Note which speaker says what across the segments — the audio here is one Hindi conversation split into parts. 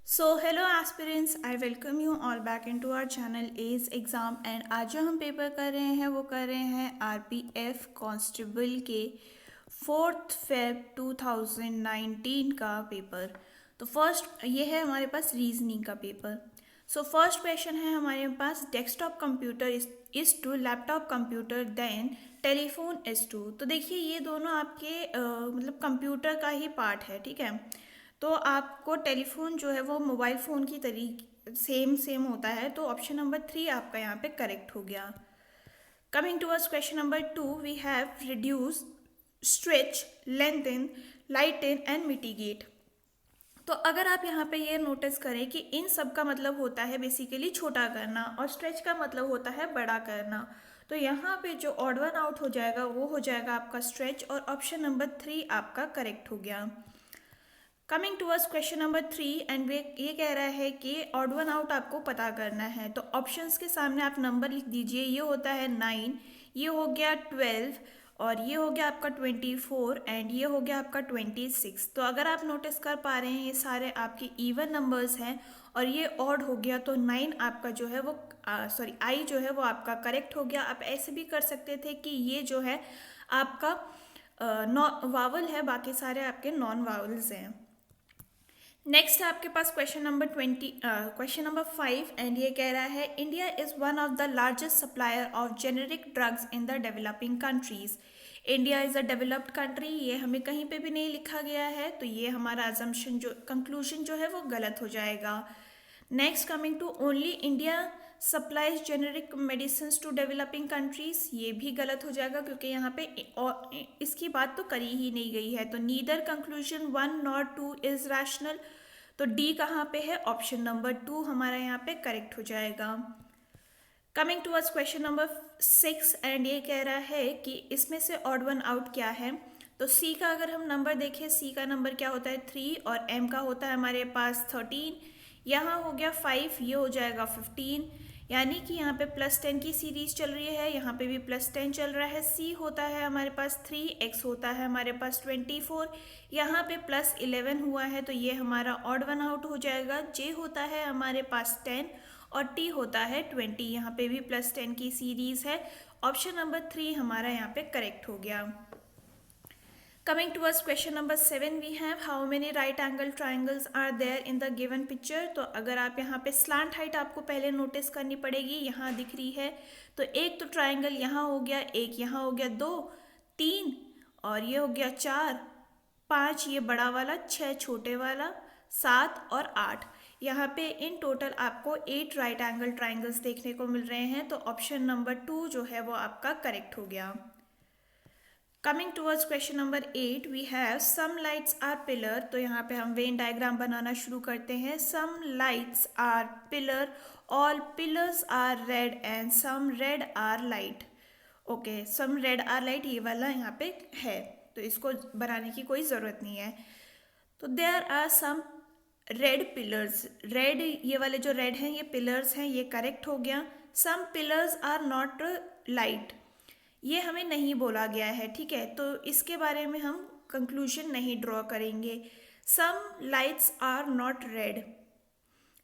Speaker 1: So hello aspirants, I welcome you all back into our channel ACE exam and आज जो हम पेपर कर रहे हैं वो कर रहे हैं आरपीएफ कांस्टेबल के 4 फेब 2019 का पेपर। तो फर्स्ट ये है हमारे पास रीजनिंग का पेपर। सो फर्स्ट क्वेश्चन है हमारे पास desktop computer is to laptop computer then telephone is to. तो देखिए ये दोनों आपके मतलब कंप्यूटर का ही पार्ट है, ठीक है। तो आपको टेलीफोन जो है वो मोबाइल फ़ोन की तरीके सेम होता है, तो ऑप्शन नंबर 3 आपका यहाँ पे करेक्ट हो गया। Coming towards question number 2, we have reduce, stretch, lengthen, lighten and mitigate. तो अगर आप यहाँ पे ये नोटिस करें कि इन सब का मतलब होता है बेसिकली छोटा करना और स्ट्रेच का मतलब होता है बड़ा करना, तो यहाँ पे जो ऑड वन आउट हो जाएगा वो हो जाएगा आपका स्ट्रेच और ऑप्शन नंबर 3 आपका करेक्ट हो गया। Coming towards question number 3 and वे ये कह रहा है कि ऑड वन आउट आपको पता करना है, तो ऑप्शंस के सामने आप नंबर लिख दीजिए। ये होता है 9, ये हो गया 12 और ये हो गया आपका 24 एंड ये हो गया आपका 26। तो अगर आप नोटिस कर पा रहे हैं ये सारे आपके इवन नंबर्स हैं और ये ऑड हो गया, तो 9 आपका जो है वो आई जो है वो आपका करेक्ट हो गया। आप ऐसे भी कर सकते थे कि ये जो है आपका वावल है, बाकी सारे आपके नॉन वावल्स हैं। नेक्स्ट है आपके पास क्वेश्चन नंबर 5 एंड ये कह रहा है India is one of the largest supplier of generic drugs in the developing countries. India is a developed country, ये हमें कहीं पे भी नहीं लिखा गया है, तो ये हमारा अजम्पशन जो कंक्लूजन जो है वो गलत हो जाएगा। Next coming to only India supplies generic medicine to developing countries, ये भी गलत हो जाएगा क्योंकि यहाँ पे इसकी बात तो करी ही नहीं गई है। तो neither conclusion 1 nor 2 is rational, तो डी कहाँ पे है, ऑप्शन नंबर 2 हमारा यहाँ पे करेक्ट हो जाएगा। Coming towards question number 6 and ये कह रहा है कि इसमें से ऑड वन आउट क्या है। तो सी का अगर हम नंबर देखें, सी का नंबर क्या होता है 3 और एम का होता है हमारे पास 13। यहाँ हो गया 5, ये हो जाएगा 15, यानी कि यहाँ पे +10 की सीरीज चल रही है, यहाँ पे भी +10 चल रहा है। सी होता है हमारे पास 3, एक्स होता है हमारे पास 24, यहाँ पे +11 हुआ है, तो ये हमारा ऑड वन आउट हो जाएगा। जे होता है हमारे पास 10 और टी होता है 20, यहाँ पे भी +10 की सीरीज है। ऑप्शन नंबर 3 हमारा यहाँ पे करेक्ट हो गया। Coming towards question number 7, we have how many right angle triangles are there in the given picture। तो अगर आप यहाँ पे स्लांट हाइट आपको पहले नोटिस करनी पड़ेगी, यहाँ दिख रही है, तो एक तो ट्राइंगल यहाँ हो गया, एक यहाँ हो गया, 2, 3 और ये हो गया 4, 5 ये बड़ा वाला, 6 छोटे वाला, 7 और 8। यहाँ पे इन टोटल आपको 8 राइट एंगल ट्राइंगल्स देखने को मिल रहे हैं, तो ऑप्शन नंबर 2 जो है वो आपका करेक्ट हो गया। Coming towards question number 8, we have some lights are pillar. तो यहाँ पे हम वेन डायग्राम बनाना शुरू करते हैं। Some lights are pillar, all pillars are red and some red are light. Okay, some red are light ये वाला यहाँ पे है, तो इसको बनाने की कोई ज़रूरत नहीं है। तो there are some red pillars, red ये वाले जो रेड हैं ये पिलर्स हैं, ये करेक्ट हो गया। सम पिलर्स आर नॉट लाइट, ये हमें नहीं बोला गया है, ठीक है, तो इसके बारे में हम कंक्लूजन नहीं ड्रॉ करेंगे। Some lights are not red,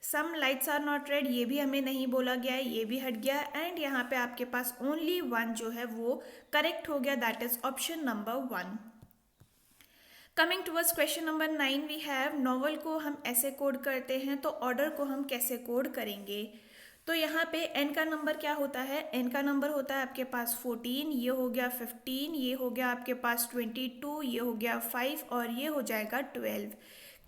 Speaker 1: some lights are not red ये भी हमें नहीं बोला गया है, ये भी हट गया। एंड यहाँ पे आपके पास ओनली 1 जो है वो करेक्ट हो गया, that is option number 1। Coming towards question number 9, we have novel को हम ऐसे कोड करते हैं, तो ऑर्डर को हम कैसे कोड करेंगे। तो यहाँ पे एन का नंबर क्या होता है, एन का नंबर होता है आपके पास 14, ये हो गया 15, ये हो गया आपके पास 22, ये हो गया 5 और ये हो जाएगा 12।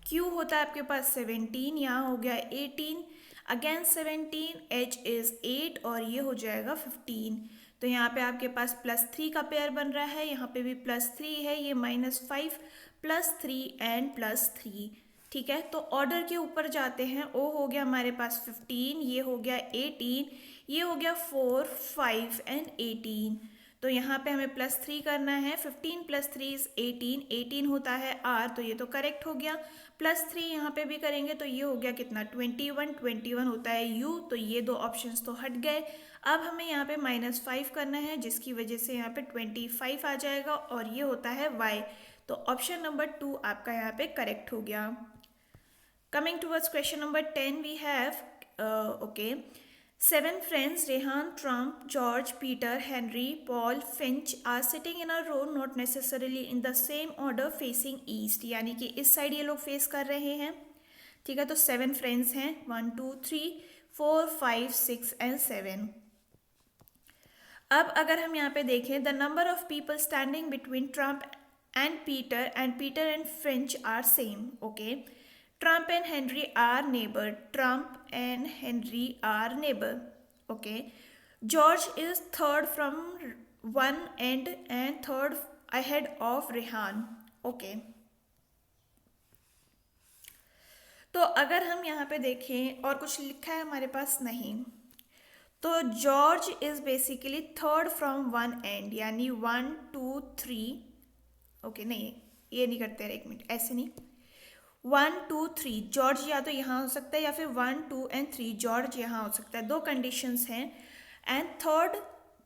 Speaker 1: क्यू होता है आपके पास 17, यहाँ हो गया 18, अगेन 17, एच इज़ 8 और ये हो जाएगा 15। तो यहाँ पे आपके पास +3 का पेयर बन रहा है, यहाँ पे भी +3 है, ये -5 +3 एंड +3, ठीक है। तो ऑर्डर के ऊपर जाते हैं, ओ हो गया हमारे पास 15, ये हो गया 18, ये हो गया 4, 5 एंड 18। तो यहाँ पे हमें +3 करना है, 15 + 3 इज 18, 18 होता है आर, तो ये तो करेक्ट हो गया। +3 यहाँ पे भी करेंगे तो ये हो गया कितना 21, 21 होता है यू, तो ये 2 ऑप्शंस तो हट गए। अब हमें यहाँ पे -5 करना है, जिसकी वजह से यहाँ पे 25 आ जाएगा और ये होता है वाई, तो ऑप्शन नंबर 2 आपका यहाँ पे करेक्ट हो गया। Coming towards question number 10, we have, seven friends, Rehan, Trump, George, Peter, Henry, Paul, Finch are sitting in a row, not necessarily in the same order, facing east. यानी कि इस साइड ये लोग फेस कर रहे हैं, ठीक है। तो 7 फ्रेंड्स हैं, 1 2 3 4 5 6 एंड 7। अब अगर हम यहाँ पे देखें, the number of people standing between Trump and Peter and French are same, okay. Trump and Henry are neighbor. Trump and Henry are neighbor. Okay. George is third from one end and third ahead of Rehan. Okay. तो अगर हम यहाँ पे देखें और कुछ लिखा है हमारे पास नहीं, तो George is basically third from one and, यानी 1 2 3। ओके नहीं, ये नहीं करते, एक मिनट, ऐसे नहीं। 1 2 3 जॉर्ज या तो यहाँ हो सकता है या फिर 1 2 एंड 3 जॉर्ज यहाँ हो सकता है, दो कंडीशंस हैं। And third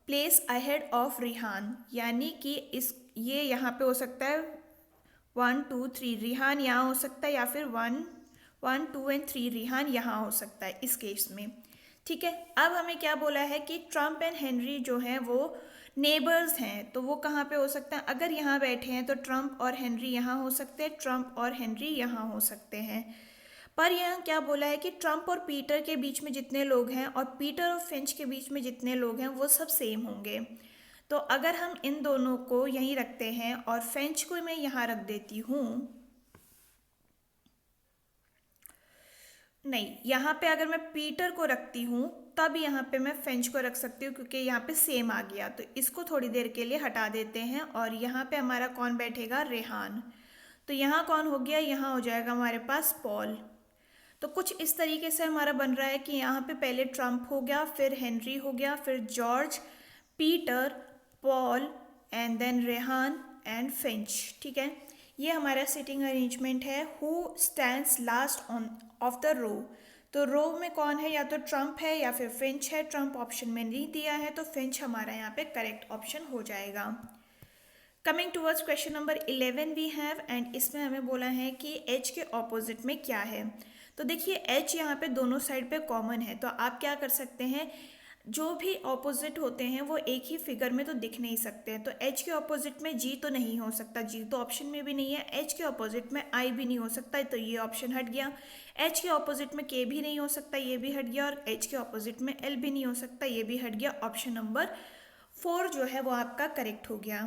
Speaker 1: place ahead of Rihan, यानी कि इस ये यहाँ पे हो सकता है 1 2 3 रिहान यहाँ हो सकता है, या फिर 1 2 एंड 3 रिहान यहाँ हो सकता है इस केस में, ठीक है। अब हमें क्या बोला है कि ट्रम्प एंड हेनरी जो हैं वो नेबर्स हैं, तो वो कहाँ पे हो सकते हैं? अगर यहाँ बैठे हैं तो ट्रम्प और हेनरी यहाँ हो सकते हैं, ट्रम्प और हेनरी यहाँ हो सकते हैं। पर यहाँ क्या बोला है कि ट्रम्प और पीटर के बीच में जितने लोग हैं और पीटर और फिंच के बीच में जितने लोग हैं वो सब सेम होंगे। तो अगर हम इन दोनों को यहीं रखते हैं और फिंच को मैं यहाँ रख देती हूँ, नहीं, यहाँ पे अगर मैं पीटर को रखती हूँ तब यहाँ पे मैं फिंच को रख सकती हूँ, क्योंकि यहाँ पे सेम आ गया। तो इसको थोड़ी देर के लिए हटा देते हैं और यहाँ पे हमारा कौन बैठेगा? रेहान। तो यहाँ कौन हो गया? यहाँ हो जाएगा हमारे पास पॉल। तो कुछ इस तरीके से हमारा बन रहा है कि यहाँ पे पहले ट्रम्प हो गया, फिर हेनरी हो गया, फिर George, Peter, Paul and then Rehan and Finch, ठीक है। ये हमारा सिटिंग अरेंजमेंट है। Who stands last on of the row, तो रो में कौन है? या तो ट्रम्प है या फिर फिंच है। ट्रम्प ऑप्शन में नहीं दिया है तो फिंच हमारा यहाँ पे करेक्ट ऑप्शन हो जाएगा। Coming towards question number 11 we have, and इसमें हमें बोला है कि एच के ऑपोजिट में क्या है। तो देखिए एच यहाँ पे दोनों साइड पे कॉमन है, तो आप क्या कर सकते हैं, जो भी ऑपोजिट होते हैं वो एक ही फिगर में तो दिख नहीं सकते हैं। तो एच के ऑपोजिट में जी तो नहीं हो सकता, जी तो ऑप्शन में भी नहीं है। एच के ऑपोजिट में आई भी नहीं हो सकता, तो ये ऑप्शन हट गया। एच के ऑपोजिट में के भी नहीं हो सकता, ये भी हट गया। और एच के ऑपोजिट में एल भी नहीं हो सकता, ये भी हट गया। ऑप्शन नंबर 4 जो है वो आपका करेक्ट हो गया।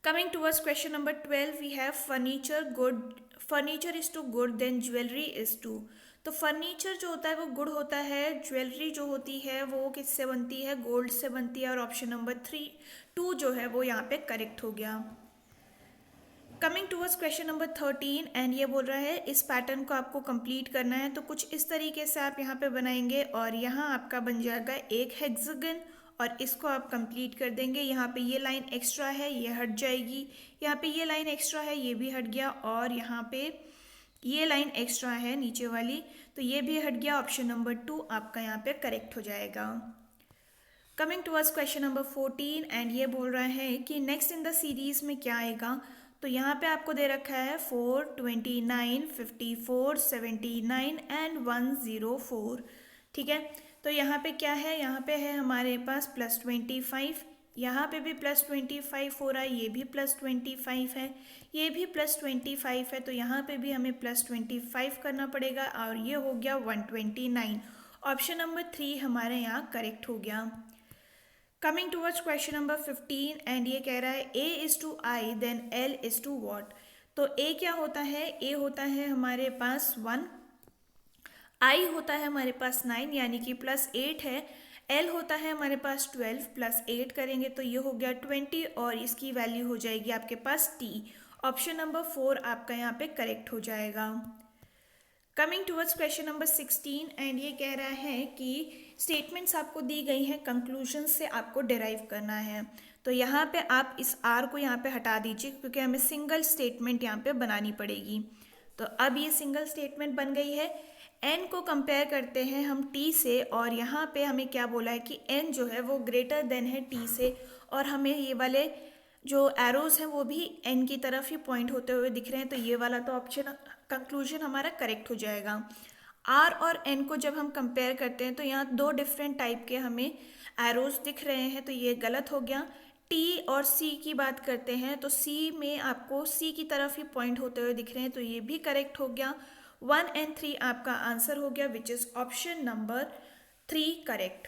Speaker 1: Coming towards question number 12 we have furniture is to good then jewellery is to. तो फर्नीचर जो होता है वो गुड होता है, ज्वेलरी जो होती है वो किससे बनती है? गोल्ड से बनती है। और ऑप्शन नंबर 2 जो है वो यहाँ पे करेक्ट हो गया। Coming towards question number 13, and ये बोल रहा है इस पैटर्न को आपको कंप्लीट करना है। तो कुछ इस तरीके से आप यहाँ पे बनाएंगे और यहाँ आपका बन जाएगा एक हेक्सागन, और इसको आप कंप्लीट कर देंगे। यहाँ पे ये लाइन एक्स्ट्रा है, ये हट जाएगी। यहाँ पे ये लाइन एक्स्ट्रा है, ये भी हट गया। और यहाँ पे ये लाइन एक्स्ट्रा है नीचे वाली, तो ये भी हट गया। ऑप्शन नंबर 2 आपका यहाँ पे करेक्ट हो जाएगा। Coming towards question number 14, and ये बोल रहा है कि नेक्स्ट इन द सीरीज में क्या आएगा। तो यहाँ पे आपको दे रखा है 4 29 54 79 एंड 104, ठीक है। तो यहाँ पे क्या है? यहाँ पे है हमारे पास +25, यहाँ पे भी +25 हो रहा है, ये भी +25 है, ये भी +25 है। तो यहाँ पे भी हमें +25 करना पड़ेगा और ये हो गया 129। ऑप्शन नंबर 3 हमारे यहाँ करेक्ट हो गया। Coming towards question number 15, and ये कह रहा है A is to I then L is to what। तो A क्या होता है? A होता है हमारे पास 1, I होता है हमारे पास 9 यानी कि +8 है, L होता है हमारे पास 12 +8 करेंगे तो ये हो गया 20 और इसकी वैल्यू हो जाएगी आपके पास T। ऑप्शन नंबर 4 आपका यहाँ पे करेक्ट हो जाएगा। Coming towards question number 16, and ये कह रहा है कि स्टेटमेंट्स आपको दी गई हैं, कंक्लूजन से आपको डिराइव करना है। तो यहाँ पे आप इस R को यहाँ पे हटा दीजिए, क्योंकि हमें सिंगल स्टेटमेंट यहाँ पे बनानी पड़ेगी। तो अब ये सिंगल स्टेटमेंट बन गई है। N को कंपेयर करते हैं हम T से, और यहाँ पे हमें क्या बोला है कि N जो है वो ग्रेटर देन है T से, और हमें ये वाले जो एरोज हैं वो भी एन की तरफ ही पॉइंट होते हुए दिख रहे हैं, तो ये वाला तो ऑप्शन कंक्लूजन हमारा करेक्ट हो जाएगा। आर और एन को जब हम कंपेयर करते हैं तो यहाँ दो डिफरेंट टाइप के हमें एरोज दिख रहे हैं, तो ये गलत हो गया। टी और सी की बात करते हैं तो सी में आपको सी की तरफ ही पॉइंट होते हुए दिख रहे हैं, तो ये भी करेक्ट हो गया। 1 and 3 आपका आंसर हो गया, which is option number 3 correct.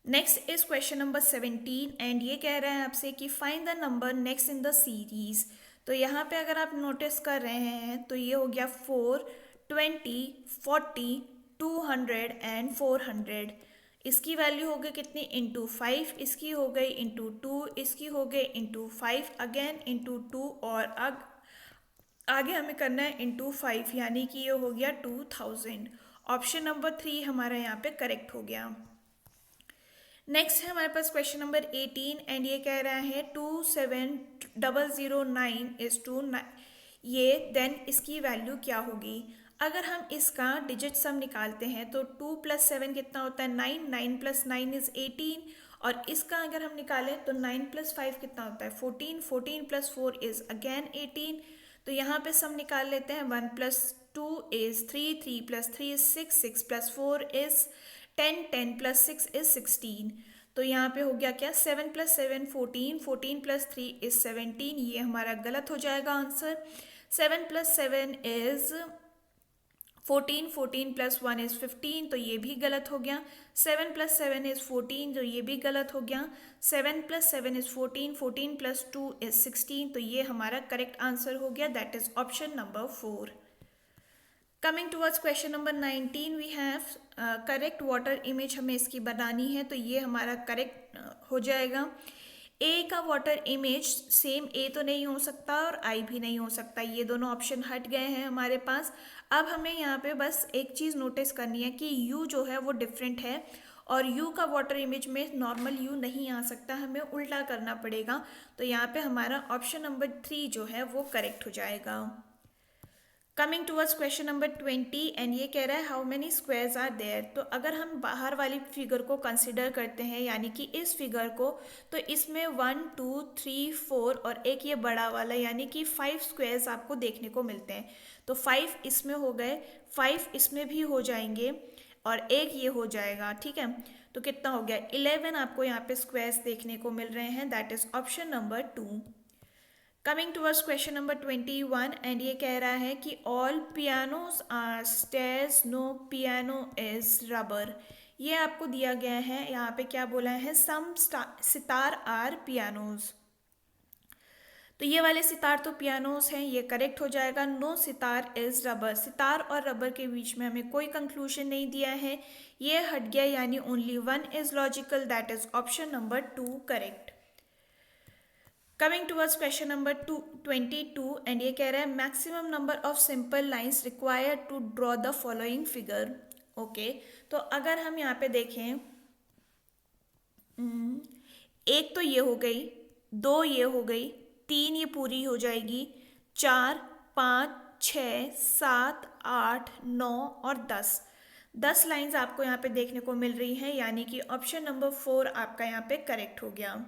Speaker 1: Next is question number 17 and ये कह रहा है आपसे कि find the number next in the series. तो यहाँ पे अगर आप नोटिस कर रहे हैं तो ये हो गया 4, 20, 40, 200 एंड 400। इसकी वैल्यू हो गई कितनी, इंटू 5, इसकी हो गई इंटू 2, इसकी हो गई इंटू 5, अगेन इंटू 2, और आगे हमें करना है इंटू 5, यानी कि ये हो गया 2000। ऑप्शन नंबर 3 हमारा यहाँ पे करेक्ट हो गया। नेक्स्ट है हमारे पास क्वेश्चन नंबर 18 एंड ये कह रहा है 27009 इज टू 9, ये देन इसकी वैल्यू क्या होगी। अगर हम इसका डिजिट सम निकालते हैं तो 2 + 7 कितना होता है 9, 9 + 9 इज 18, और इसका अगर हम निकालें तो 9 + 5 कितना होता है 14, 14 + 4 इज अगेन 18। तो यहाँ पे सम निकाल लेते हैं, 1 + 2 इज 3, 3 + 3 इज 6, 6 + 4 इज 10, 10 + 6 इज 16। तो यहाँ पे हो गया क्या, 7 + 7 14, 14 + 3 इज 17, ये हमारा गलत हो जाएगा आंसर। 7 + 7 इज 14, 14 + 1 इज 15, तो ये भी गलत हो गया। 7 + 7 इज 14, तो ये भी गलत हो गया। 7 + 7 इज 14, 14 + 2 इज 16, तो ये हमारा करेक्ट आंसर हो गया, that is option number 4। Coming towards question number 19 we have correct water image, हमें इसकी बनानी है, तो ये हमारा करेक्ट हो जाएगा। ए का वाटर इमेज सेम ए तो नहीं हो सकता और आई भी नहीं हो सकता, ये दोनों ऑप्शन हट गए हैं हमारे पास। अब हमें यहाँ पे बस एक चीज़ नोटिस करनी है कि यू जो है वो डिफरेंट है, और यू का वाटर इमेज में नॉर्मल यू नहीं आ सकता, हमें उल्टा करना पड़ेगा। तो यहाँ पे हमारा ऑप्शन नंबर 3 जो है वो करेक्ट हो जाएगा। Coming towards question number 20 and ये कह रहा है how many squares are there. तो अगर हम बाहर वाली फिगर को कंसिडर करते हैं, यानी कि इस फिगर को, तो इसमें 1, 2, 3, 4 और एक ये बड़ा वाला, यानी कि 5 स्क्वायर्स आपको देखने को मिलते हैं। तो 5 इसमें हो गए, 5 इसमें भी हो जाएंगे, और एक ये हो जाएगा, ठीक है। तो कितना हो गया, 11 आपको यहाँ पे स्क्वायर्स देखने को मिल रहे हैं, that is option number 2। Coming towards question number 21 and ये कह रहा है कि all pianos are stairs, no piano is rubber. ये आपको दिया गया है, यहाँ पे क्या बोला है, सम सितार आर पियानोज। तो ये वाले सितार तो पियानोज हैं, ये करेक्ट हो जाएगा। No sitar is rubber, sitar और रबर के बीच में हमें कोई कंक्लूजन नहीं दिया है, ये हट गया, यानी only 1 is logical, that is option number 2 correct. Coming towards question number 22 and ये कह रहा है maximum number of simple lines required to draw the following figure. Okay, तो अगर हम यहाँ पे देखें, एक तो ये हो गई, 2 ये हो गई, 3 ये पूरी हो जाएगी, 4, 5, 6, 7, 8, 9 और 10 लाइंस आपको यहाँ पे देखने को मिल रही हैं, यानी कि ऑप्शन नंबर 4 आपका यहाँ पे करेक्ट हो गया।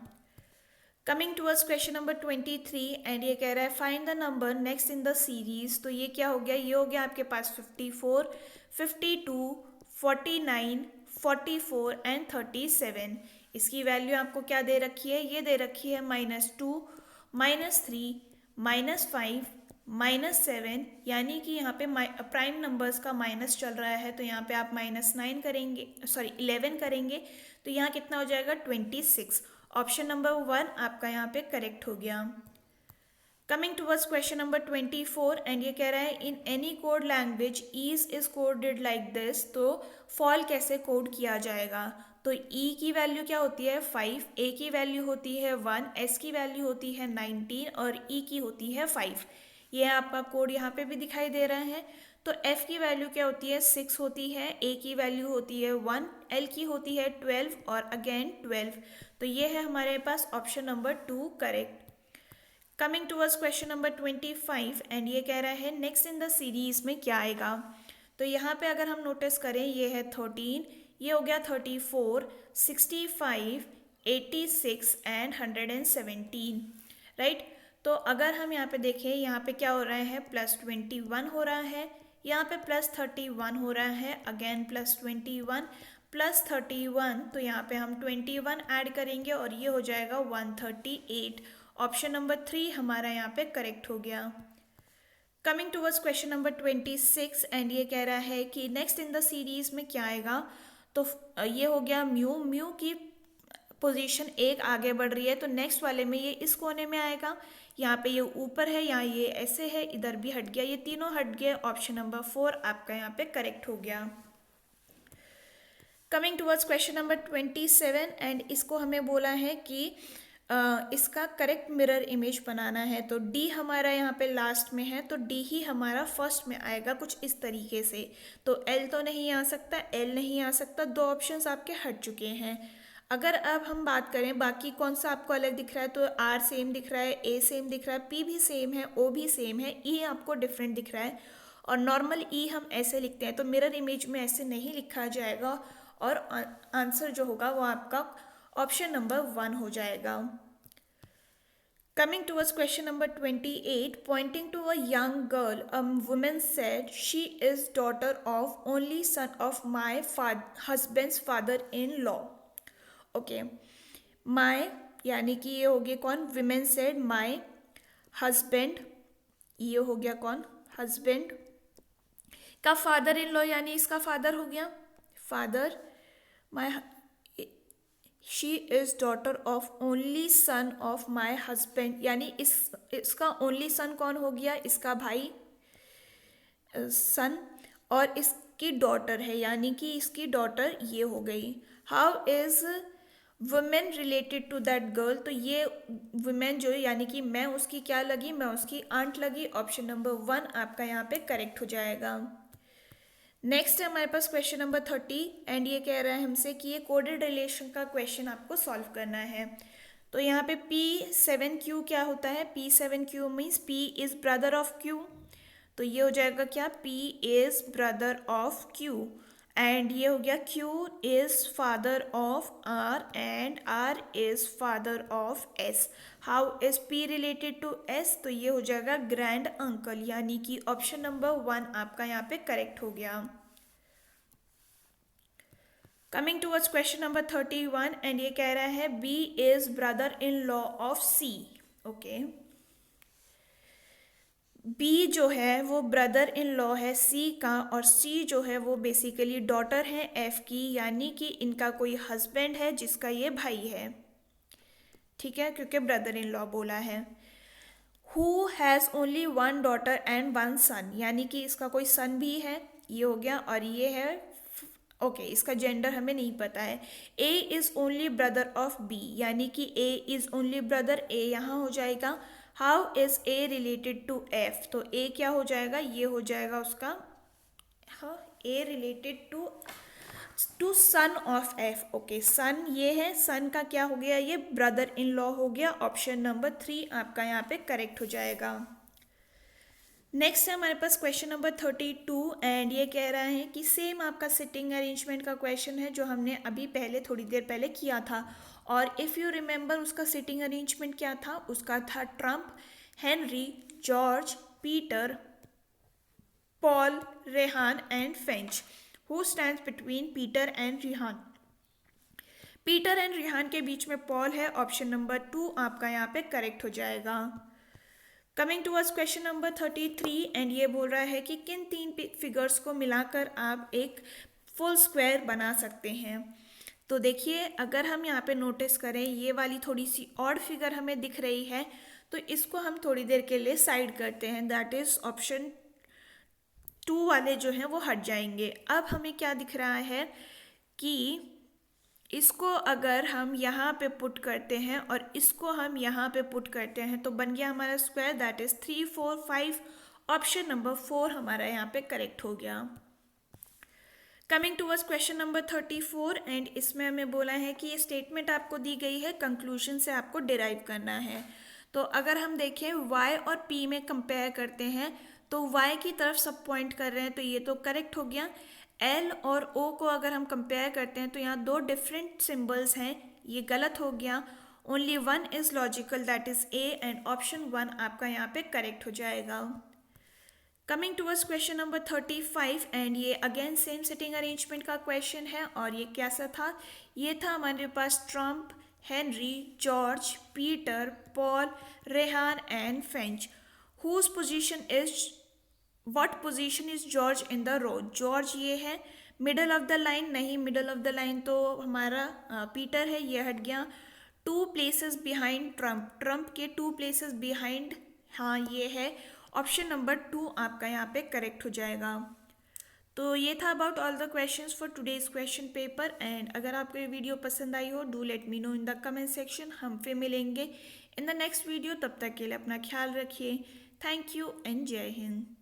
Speaker 1: Coming towards question number 23 and ये कह रहा है find the number next in the series. तो ये क्या हो गया, ये हो गया आपके पास 54, 52, 49, 44 एंड 37। इसकी वैल्यू आपको क्या दे रखी है, ये दे रखी है -2, -3, -5, -7, यानी कि यहाँ पे प्राइम नंबर्स का माइनस चल रहा है, तो यहाँ पे आप -9 करेंगे, सॉरी 11 करेंगे, तो यहाँ कितना हो जाएगा 26। ऑप्शन नंबर 1 आपका यहाँ पे करेक्ट हो गया। Coming towards question number 24 and ये कह रहा है in any code language ease is coded like this. तो फॉल कैसे कोड किया जाएगा, तो ई की वैल्यू क्या होती है 5, ए की वैल्यू होती है 1, एस की वैल्यू होती है 19 और ई की होती है 5। ये आपका कोड यहाँ पे भी दिखाई दे रहा है। तो एफ की वैल्यू क्या होती है 6 होती है, ए की वैल्यू होती है 1, एल की होती है 12 और अगेन 12। तो ये है हमारे पास option number 2 correct. Coming towards question number 25 and ये कह रहा है नेक्स्ट इन द सीरीज में क्या आएगा। तो यहाँ पे अगर हम नोटिस करें, ये है 13, ये हो गया 34, 65, 86 एंड 117, राइट। तो अगर हम यहाँ पे देखें, यहाँ पे क्या हो रहा है, +21 हो रहा है, यहाँ पे +31 हो रहा है, अगेन +21 +31, तो यहाँ पे हम 21 ऐड करेंगे और ये हो जाएगा 138। ऑप्शन नंबर 3 हमारा यहाँ पे करेक्ट हो गया। Coming towards question number 26 and ये कह रहा है कि नेक्स्ट इन द सीरीज में क्या आएगा। तो ये हो गया म्यू की पोजीशन एक आगे बढ़ रही है, तो नेक्स्ट वाले में ये इस कोने में आएगा, यहाँ पे ये ऊपर है, यहाँ ये ऐसे है, इधर भी हट गया, ये तीनों हट गए। ऑप्शन नंबर 4 आपका यहाँ पे करेक्ट हो गया। Coming towards question number 27 and इसको हमें बोला है कि इसका करेक्ट मिरर इमेज बनाना है। तो डी हमारा यहाँ पे लास्ट में है, तो डी ही हमारा फर्स्ट में आएगा कुछ इस तरीके से। तो एल तो नहीं आ सकता, एल नहीं आ सकता, दो ऑप्शंस आपके हट चुके हैं। अगर अब हम बात करें बाकी कौन सा आपको अलग दिख रहा है, तो आर सेम दिख रहा है, ए सेम दिख रहा है, पी भी सेम है, ओ भी सेम है, ई आपको डिफरेंट दिख रहा है। और नॉर्मल ई हम ऐसे लिखते हैं, तो मिरर इमेज में ऐसे नहीं लिखा जाएगा और आंसर जो होगा वो आपका ऑप्शन नंबर 1 हो जाएगा। Coming towards question number 28, pointing to a young girl, a woman said, "She is daughter of only son of my husband's father-in-law." Okay, my यानी कि ये हो गया कौन, women said my husband, ये हो गया कौन, husband का फादर इन लॉ, यानी इसका फादर हो गया, father, my she is daughter of only son of my husband, यानी इसका ओनली सन कौन हो गया, इसका भाई सन, और इसकी डॉटर है, यानी कि इसकी डॉटर ये हो गई। How is women related to that girl, तो ये वुमेन जो है यानी कि मैं उसकी क्या लगी, मैं उसकी आंट लगी। ऑप्शन नंबर 1 आपका यहाँ पे करेक्ट हो जाएगा। नेक्स्ट है हमारे पास क्वेश्चन नंबर 30 एंड ये कह रहा है हमसे कि ये कोडेड रिलेशन का क्वेश्चन आपको सॉल्व करना है। तो यहाँ पे P7Q क्या होता है, P7Q means P is brother of Q, तो ये हो जाएगा क्या, P is brother of Q, and ये हो गया Q is father of R and R is father of S। How is P related to S, तो ये हो जाएगा ग्रैंड अंकल, यानी कि ऑप्शन नंबर 1 आपका यहाँ पे करेक्ट हो गया। Coming towards question number 31 and ये कह रहा है B is brother in law of C। Okay, B जो है वो ब्रदर इन लॉ है C का, और C जो है वो बेसिकली डॉटर है F की, यानी कि इनका कोई हस्बैंड है जिसका ये भाई है, ठीक है, क्योंकि ब्रदर इन लॉ बोला है। Who has only 1 daughter and 1 सन, यानी कि इसका कोई सन भी है, ये हो गया, और ये है ओके इसका जेंडर हमें नहीं पता है। A is only brother of B, यानी कि A is only brother, A यहाँ हो जाएगा। How is A related to F, तो A क्या हो जाएगा, ये हो जाएगा उसका, हाँ, A related to son of F। Okay, son ये है, सन का क्या हो गया, ये ब्रदर इन लॉ हो गया। ऑप्शन नंबर 3 आपका यहाँ पे करेक्ट हो जाएगा। नेक्स्ट है हमारे पास क्वेश्चन नंबर 32 एंड ये कह रहा है कि सेम आपका सिटिंग अरेंजमेंट का क्वेश्चन है जो हमने अभी पहले थोड़ी देर पहले किया था, और इफ़ यू रिमेंबर उसका सिटिंग अरेंजमेंट क्या था, उसका था Trump, Henry, George, Peter, Paul, Rehan and French. Who stands between Peter and Rihan, Peter and Rihan के बीच में पॉल है। ऑप्शन नंबर 2 आपका यहाँ पे करेक्ट हो जाएगा। Coming towards question number 33 and ये बोल रहा है कि किन 3 फिगर्स को मिलाकर आप एक फुल स्क्वायर बना सकते हैं। तो देखिए, अगर हम यहाँ पे नोटिस करें, ये वाली थोड़ी सी ऑड फिगर हमें दिख रही है, तो इसको हम थोड़ी देर के लिए साइड करते हैं, दैट इज़ ऑप्शन 2 वाले जो हैं वो हट जाएंगे। अब हमें क्या दिख रहा है कि इसको अगर हम यहाँ पे पुट करते हैं और इसको हम यहाँ पे पुट करते हैं तो बन गया हमारा square, that is 3 4 5। Option number 4 हमारा यहाँ पे करेक्ट हो गया। Coming towards question number 34 and इसमें हमें बोला है कि ये स्टेटमेंट आपको दी गई है, कंक्लूजन से आपको डिराइव करना है। तो अगर हम देखें y और p में कंपेयर करते हैं तो y की तरफ सब पॉइंट कर रहे हैं, तो ये तो करेक्ट हो गया। L और O को अगर हम कंपेयर करते हैं तो यहाँ 2 डिफरेंट सिंबल्स हैं, ये गलत हो गया। Only one is logical, that is A, and option 1 आपका यहाँ पे करेक्ट हो जाएगा। Coming towards question number 35, and ये अगेन सेम सिटिंग अरेंजमेंट का क्वेश्चन है। और ये कैसा था, ये था हमारे पास Trump, Henry, George, Peter, Paul, Rehan and French. Whose position is, what position is George in the row. George ये है मिडल ऑफ द लाइन, नहीं मिडल ऑफ द लाइन तो हमारा पीटर है, ये हट गया। 2 प्लेसेस बिहाइंड ट्रम्प, ट्रम्प के 2 प्लेसेस बिहाइंड, हाँ ये है ऑप्शन नंबर 2 आपका यहाँ पे करेक्ट हो जाएगा। तो ये था about all the questions for today's question paper. And अगर आपको ये वीडियो पसंद आई हो, do let me know in the comment section. हम फिर मिलेंगे इन द नेक्स्ट वीडियो, तब तक के लिए अपना ख्याल रखिए। थैंक यू एंड जय हिंद।